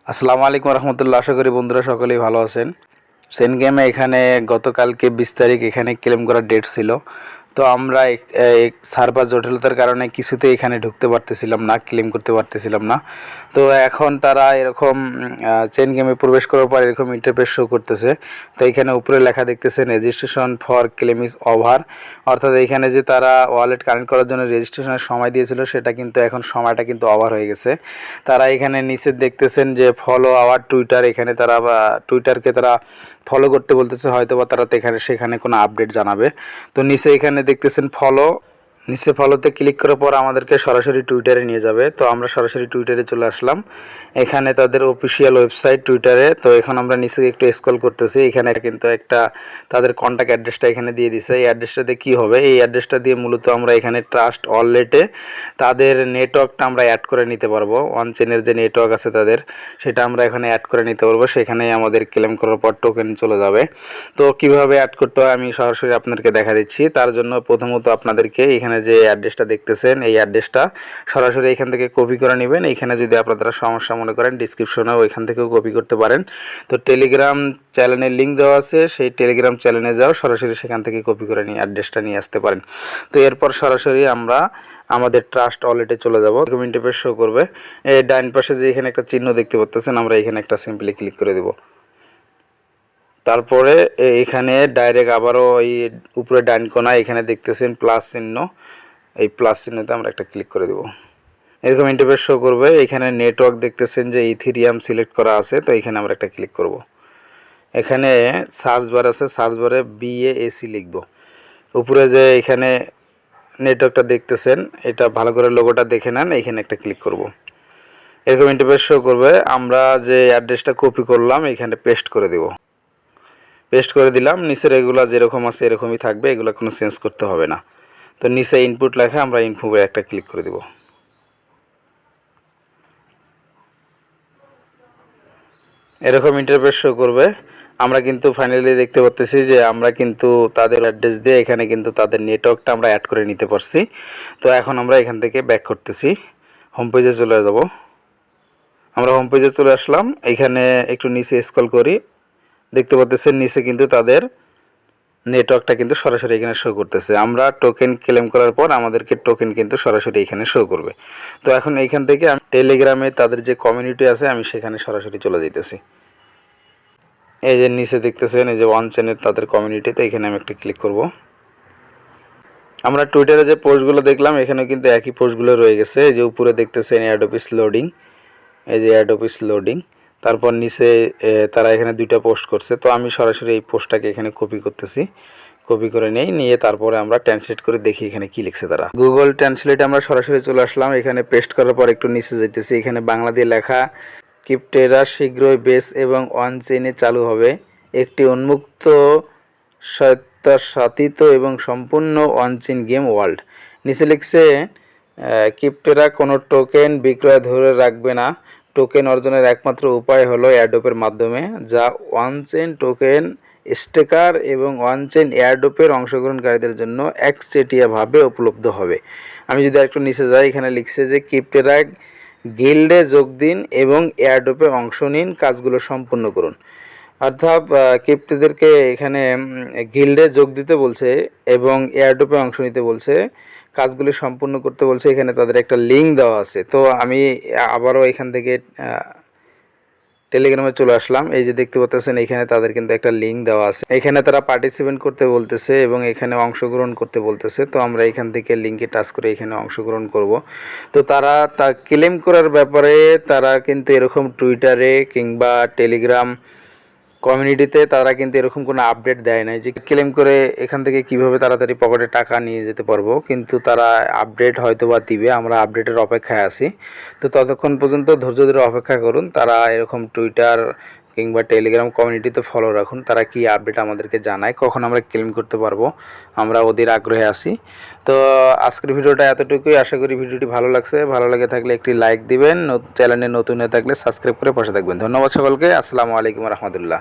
আসসালামু আলাইকুম রহমতুল্লাহ। আশা করি বন্ধুরা সকলেই ভালো আছেন। সেন গেমে এখানে গতকালকে 20 তারিখ এখানে ক্লেম করার ডেট ছিল। তো আমরা সার্ভার জটিলতার কারণে কিছুতেই এখানে ঢুকতে পারতেছিলাম না, ক্লেম করতে পারতেছিলাম না। তো এখন তারা এরকম চেন গেমে প্রবেশ করার পর এরকম ইন্টারফেস শো করতেছে। তো এখানে উপরে লেখা দেখতেছেন registration for claim is over, অর্থাৎ এখানে যে তারা ওয়ালেট কানেক্ট করার জন্য রেজিস্ট্রেশনের সময় দিয়েছিল সেটা কিন্তু এখন সময়টা কিন্তু ওভার হয়ে গেছে। তারা এখানে নিচে দেখতেছেন যে ফলো আওয়ার টুইটার, এখানে তারা টুইটারকে তারা ফলো করতে বলতেছে, হয়তো বা তারা সেখানে কোনো আপডেট জানাবে। তো নিচে এখানে দেখতেছেন নিচে ফলোতে ক্লিক করার পর আমাদেরকে সরাসরি টুইটারে নিয়ে যাবে। তো আমরা সরাসরি টুইটারে চলে আসলাম, এখানে তাদের অফিসিয়াল ওয়েবসাইট টুইটারে। তো এখন আমরা নিচে একটু স্ক্রল করতেছি, এখানে কিন্তু একটা তাদের কন্ট্যাক্ট অ্যাড্রেসটা এখানে দিয়ে দিছে। এই অ্যাড্রেসটাতে কী হবে, এই অ্যাড্রেসটা দিয়ে মূলত আমরা এখানে ট্রাস্ট ওয়ালেটে তাদের নেটওয়ার্কটা আমরা অ্যাড করে নিতে পারবো। ওয়ান চেনের যে নেটওয়ার্ক আছে তাদের, সেটা আমরা এখানে অ্যাড করে নিতে পারবো। সেখানেই আমাদের ক্লেম করার পর টোকেন চলে যাবে। তো কিভাবে অ্যাড করতে হয় আমি সরাসরি আপনাদেরকে দেখা দিচ্ছি। তার জন্য প্রথমত আপনাদেরকে এখানে যে অ্যাড্রেসটা দেখতেছেন এই অ্যাড্রেসটা সরাসরি এখান থেকে কপি করে নেবেন। এখানে যদি আপনারা সমস্যা মনে করেন ডিসক্রিপশনেও এখান থেকেও কপি করতে পারেন। তো টেলিগ্রাম চ্যানেলের লিঙ্ক দেওয়া আছে, সেই টেলিগ্রাম চ্যানেলে যাও, সরাসরি সেখান থেকে কপি করে নিয়ে অ্যাড্রেসটা নিয়ে আসতে পারেন। তো এরপর সরাসরি আমরা আমাদের ট্রাস্ট ওয়ালেটে চলে যাব। ইন্টারফেস শো করবে, এই ডাইন পাশে যে এখানে একটা চিহ্ন দেখতে পাচ্ছেন, আমরা এখানে একটা সিম্পলি ক্লিক করে দেব। তারপরে এখানে ডাইরেক্ট আবারও এই উপরে ডাইন কোনায় এখানে দেখতেছেন প্লাস চিহ্ন, এই প্লাস চিহ্নতে আমরা একটা ক্লিক করে দেব। এরকম ইন্টারফেস শো করবে। এখানে নেটওয়ার্ক দেখতেছেন যে ইথেরিয়াম সিলেক্ট করা আছে, তো এখানে আমরা একটা ক্লিক করব। এখানে সার্চ বার আছে, সার্চ বারে BAAC লিখব। উপরে যে এখানে নেটওয়ার্কটা দেখতেছেন, এটা ভালো করে লোগোটা দেখে নেন, এখানে একটা ক্লিক করব। এরকম ইন্টারফেস শো করবে। আমরা যে অ্যাড্রেসটা কপি করলাম এখানে পেস্ট করে দেব। পেস্ট করে দিলাম। নিচের এগুলো যেরকম আছে এরকমই থাকবে, এগুলো কোনো চেঞ্জ করতে হবে না। তো নিচে ইনপুট লেখা, আমরা ইনপুটে একটা ক্লিক করে দেব। এরকম ইন্টারফেস শো করবে। আমরা কিন্তু ফাইনালি দেখতে পাচ্ছি যে আমরা কিন্তু তাদের অ্যাড্রেস দিয়ে এখানে কিন্তু তাদের নেটওয়ার্কটা আমরা অ্যাড করে নিতে পারছি। তো এখন আমরা এখান থেকে ব্যাক করতেছি, হোম পেজে চলে যাব। আমরা হোম পেজে চলে আসলাম। এখানে একটু নিচে স্ক্রল করি, দেখতে পাচ্ছেন নিচে কিন্তু তাদের নেটওয়ার্কটা কিন্তু সরাসরি এখানে শো করতেছে। আমরা টোকেন ক্লেম করার পর আমাদেরকে টোকেন কিন্তু সরাসরি এখানে শো করবে। তো এখন এইখান থেকে আমি টেলিগ্রামে তাদের যে কমিউনিটি আছে আমি সেখানে সরাসরি চলে যেতেছি। এই যে নিচে দেখতেছেন এই যে ওয়ান চেনের তাদের কমিউনিটি, তো এখানে আমি একটা ক্লিক করব। আমরা টুইটারে যে পোস্টগুলো দেখলাম এখানে কিন্তু একই পোস্টগুলো রয়ে গেছে। এই যে উপরে দেখতেছেন অ্যাড অফিস লোডিং, এই যে অ্যাড অফিস লোডিং। তারপর নিচে তারা এখানে দুইটা পোস্ট করছে। তো আমি সরাসরি এই পোস্টটাকে এখানে কপি করতেছি, কপি করে নিয়ে তারপরে আমরা ট্রান্সলেট করে দেখি এখানে কি লিখছে তারা। গুগল ট্রান্সলেটে আমরা সরাসরি চলে আসলাম। এখানে পেস্ট করার পর একটু নিচে যাইতেছি, এখানে বাংলা দিয়ে লেখা ক্রিপ্টেরা শীঘ্রই বেস এবং অন চেইনে চালু হবে একটি উন্মুক্ত স্বায়ত্তশাসিত এবং সম্পূর্ণ অন চেইন গেম ওয়ার্ল্ড। নিচে লিখছে ক্রিপ্টেরা কোনো টোকেন বিক্রয় ধরে রাখবে না। টোকেন অর্জনের একমাত্র উপায় হলো এয়ারড্রপের মাধ্যমে, যা ওয়ান চেইন টোকেন স্টেকার এবং ওয়ান চেইন এয়ারড্রপের অংশগ্রহণকারীদের জন্য একচেটিয়াভাবে উপলব্ধ হবে। আমি যদি একটু নিচে যাই, এখানে লিখছে যে ক্রিপ্টেরা গিল্ডে যোগ দিন এবং এয়ারড্রপে অংশ নিন, কাজগুলো সম্পূর্ণ করুন। অর্থাৎ ক্রিপ্টোদেরকে এখানে গিল্ডে যোগ দিতে বলছে এবং এয়ারড্রপে অংশ নিতে বলছে, কাজগুলি সম্পূর্ণ করতে বলছে। এখানে তাদের একটা লিঙ্ক দেওয়া আছে। তো আমি আবারও এখান থেকে টেলিগ্রামে চলে আসলাম। এই যে দেখতে পাচ্ছেন এখানে তাদের কিন্তু একটা লিঙ্ক দেওয়া আছে, এখানে তারা পার্টিসিপেট করতে বলতেছে এবং এখানে অংশগ্রহণ করতে বলতেছে। তো আমরা এখান থেকে লিঙ্কে টাচ করে এখানে অংশগ্রহণ করব। তো তারা তা ক্লেম করার ব্যাপারে তারা কিন্তু এরকম টুইটারে কিংবা টেলিগ্রাম কমিউনিটিতে তারা কিন্তু এরকম কোনো আপডেট দেয় নাই যে ক্লেম করে এখান থেকে কিভাবে তাড়াতাড়ি পকেটে টাকা নিয়ে যেতে পারবো, কিন্তু তারা আপডেট হয়তো বা দিবে, আমরা আপডেটের অপেক্ষায় আছি। তো ততক্ষণ পর্যন্ত ধৈর্য ধরে অপেক্ষা করুন। তারা এরকম টুইটার কিংবা টেলিগ্রাম কমিউনিটিতে ফলো রাখুন, তারা কি আপডেট আমাদেরকে জানায়, কখন আমরা ক্লেম করতে পারবো, আমরা ওদের আগ্রহে আছি। তো আজকের ভিডিওটা এতটুকুই। আশা করি ভিডিওটি ভালো লাগছে। ভালো লাগে থাকলে একটি লাইক দিবেন, চ্যানেলে নতুন হয়ে থাকলে সাবস্ক্রাইব করে পাশে থাকবেন। ধন্যবাদ সকলকে। আসসালামু আলাইকুম রহমতুল্লাহ।